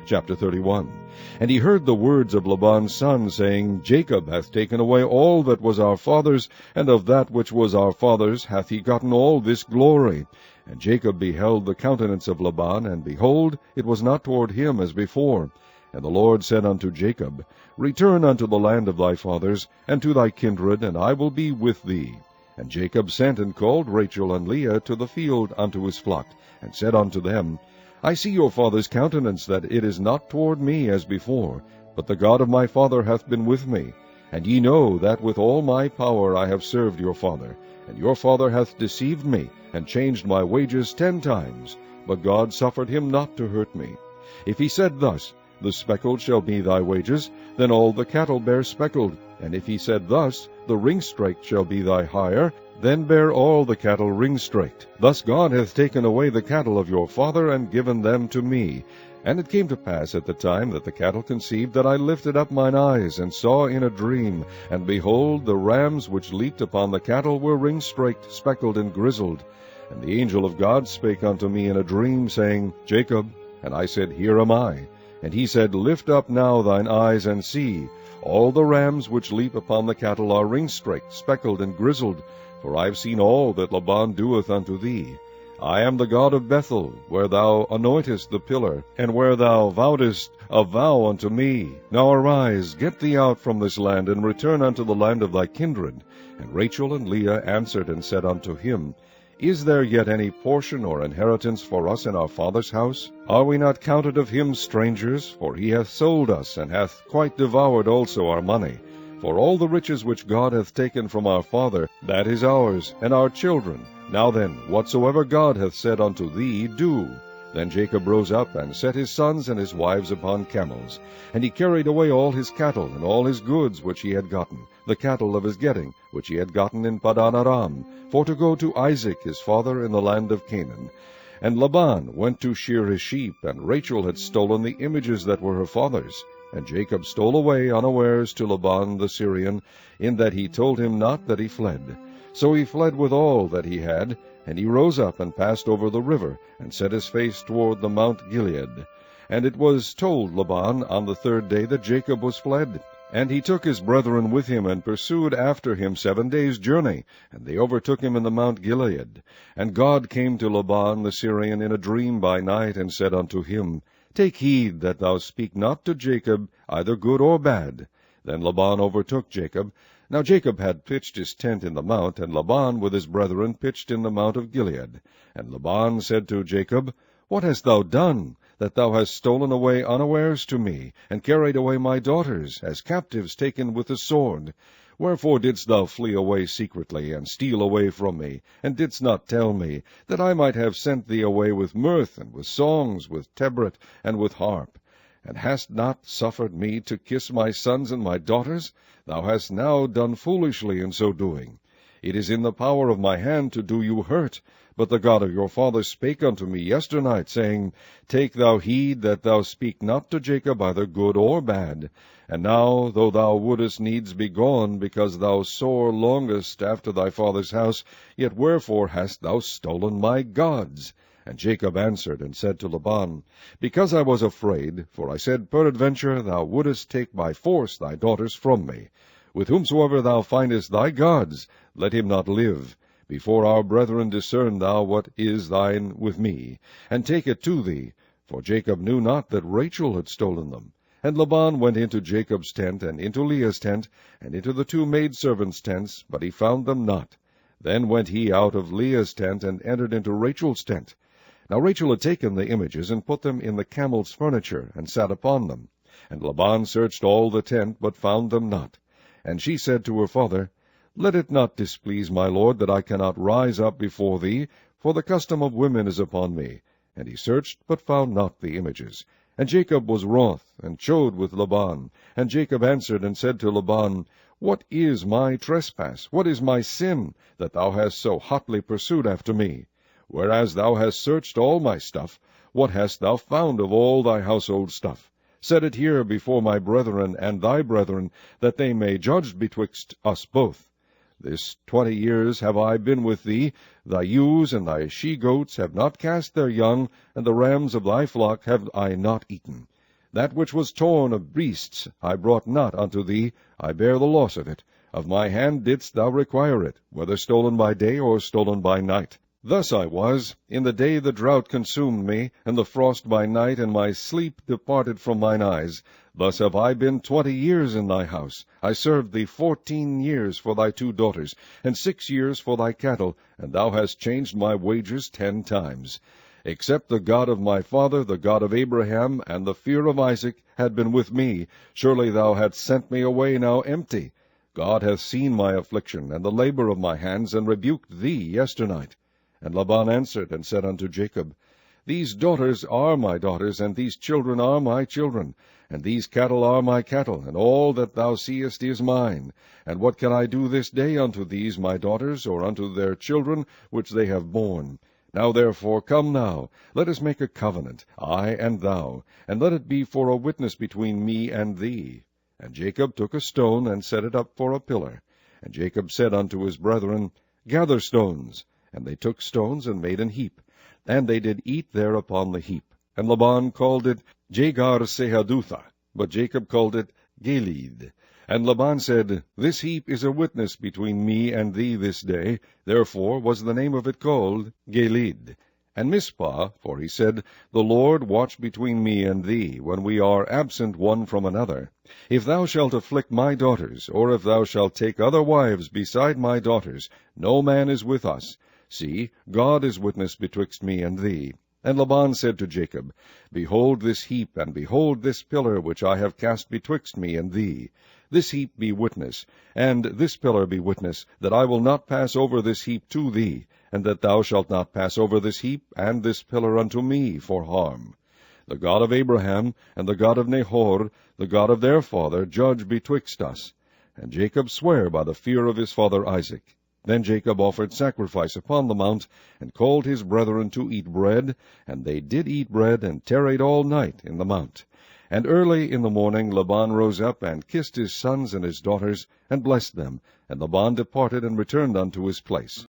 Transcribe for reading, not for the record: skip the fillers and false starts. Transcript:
Chapter 31. And he heard the words of Laban's son, saying, Jacob hath taken away all that was our father's, and of that which was our father's hath he gotten all this glory. And Jacob beheld the countenance of Laban, and behold, it was not toward him as before. And the Lord said unto Jacob, Return unto the land of thy fathers, and to thy kindred, and I will be with thee. And Jacob sent and called Rachel and Leah to the field unto his flock, and said unto them, I see your father's countenance, that it is not toward me as before, but the God of my father hath been with me. And ye know that with all my power I have served your father. And your father hath deceived me, and changed my wages 10 times. But God suffered him not to hurt me. If he said thus, The speckled shall be thy wages, then all the cattle bear speckled. And if he said thus, The ring-straked shall be thy hire, then bear all the cattle ring-straked. Thus God hath taken away the cattle of your father, and given them to me. And it came to pass at the time that the cattle conceived, that I lifted up mine eyes, and saw in a dream, and behold, the rams which leaped upon the cattle were ring-straked, speckled, and grizzled. And the angel of God spake unto me in a dream, saying, Jacob. And I said, Here am I. And he said, Lift up now thine eyes, and see. All the rams which leap upon the cattle are ring-straked, speckled, and grizzled. For I have seen all that Laban doeth unto thee. I am the God of Bethel, where thou anointest the pillar, and where thou vowedest a vow unto me. Now arise, get thee out from this land, and return unto the land of thy kindred. And Rachel and Leah answered and said unto him, Is there yet any portion or inheritance for us in our father's house? Are we not counted of him strangers? For he hath sold us, and hath quite devoured also our money. For all the riches which God hath taken from our father, that is ours, and our children. Now then, whatsoever God hath said unto thee, do. Then Jacob rose up, and set his sons and his wives upon camels. And he carried away all his cattle, and all his goods which he had gotten, the cattle of his getting, which he had gotten in Padan Aram, for to go to Isaac his father in the land of Canaan. And Laban went to shear his sheep, and Rachel had stolen the images that were her father's. And Jacob stole away unawares to Laban the Syrian, in that he told him not that he fled. So he fled with all that he had, and he rose up and passed over the river, and set his face toward the Mount Gilead. And it was told Laban on the 3rd day that Jacob was fled. And he took his brethren with him, and pursued after him 7 days' journey, and they overtook him in the Mount Gilead. And God came to Laban the Syrian in a dream by night, and said unto him, Take heed that thou speak not to Jacob either good or bad. Then Laban overtook Jacob. Now Jacob had pitched his tent in the mount, and Laban with his brethren pitched in the mount of Gilead. And Laban said to Jacob, What hast thou done, that thou hast stolen away unawares to me, and carried away my daughters, as captives taken with the sword? Wherefore didst thou flee away secretly, and steal away from me, and didst not tell me, that I might have sent thee away with mirth, and with songs, with tabret, and with harp? And hast not suffered me to kiss my sons and my daughters? Thou hast now done foolishly in so doing. It is in the power of my hand to do you hurt. But the God of your father spake unto me yesternight, saying, Take thou heed that thou speak not to Jacob either good or bad. And now, though thou wouldest needs be gone, because thou sore longest after thy father's house, yet wherefore hast thou stolen my gods? And Jacob answered and said to Laban, Because I was afraid, for I said, Peradventure thou wouldest take by force thy daughters from me. With whomsoever thou findest thy gods, let him not live. Before our brethren discern thou what is thine with me, and take it to thee. For Jacob knew not that Rachel had stolen them. And Laban went into Jacob's tent, and into Leah's tent, and into the 2 maidservants' tents, but he found them not. Then went he out of Leah's tent, and entered into Rachel's tent. Now Rachel had taken the images, and put them in the camel's furniture, and sat upon them. And Laban searched all the tent, but found them not. And she said to her father, Let it not displease my lord, that I cannot rise up before thee, for the custom of women is upon me. And he searched, but found not the images. And Jacob was wroth, and chode with Laban. And Jacob answered and said to Laban, What is my trespass? What is my sin, that thou hast so hotly pursued after me? Whereas thou hast searched all my stuff, what hast thou found of all thy household stuff? Set it here before my brethren and thy brethren, that they may judge betwixt us both. This 20 years have I been with thee. Thy ewes and thy she-goats have not cast their young, and the rams of thy flock have I not eaten. That which was torn of beasts I brought not unto thee, I bear the loss of it. Of my hand didst thou require it, whether stolen by day or stolen by night. Thus I was, in the day the drought consumed me, and the frost by night, and my sleep departed from mine eyes. Thus have I been 20 years in thy house. I served thee 14 years for thy 2 daughters, and 6 years for thy cattle, and thou hast changed my wages 10 times. Except the God of my father, the God of Abraham, and the fear of Isaac, had been with me, surely thou hadst sent me away now empty. God hath seen my affliction, and the labor of my hands, and rebuked thee yesternight. And Laban answered and said unto Jacob, These daughters are my daughters, and these children are my children, and these cattle are my cattle, and all that thou seest is mine. And what can I do this day unto these my daughters, or unto their children which they have borne? Now therefore come now, let us make a covenant, I and thou, and let it be for a witness between me and thee. And Jacob took a stone, and set it up for a pillar. And Jacob said unto his brethren, Gather stones. And they took stones, and made an heap. And they did eat there upon the heap. And Laban called it Jegar-sahadutha, but Jacob called it Gilead. And Laban said, This heap is a witness between me and thee this day. Therefore was the name of it called Gilead. And Mizpah, for he said, The Lord watch between me and thee, when we are absent one from another. If thou shalt afflict my daughters, or if thou shalt take other wives beside my daughters, no man is with us. See, God is witness betwixt me and thee. And Laban said to Jacob, Behold this heap, and behold this pillar which I have cast betwixt me and thee. This heap be witness, and this pillar be witness, that I will not pass over this heap to thee, and that thou shalt not pass over this heap and this pillar unto me for harm. The God of Abraham, and the God of Nahor, the God of their father, judge betwixt us. And Jacob sware by the fear of his father Isaac. Then Jacob offered sacrifice upon the mount, and called his brethren to eat bread, and they did eat bread, and tarried all night in the mount. And early in the morning Laban rose up, and kissed his sons and his daughters, and blessed them. And Laban departed, and returned unto his place.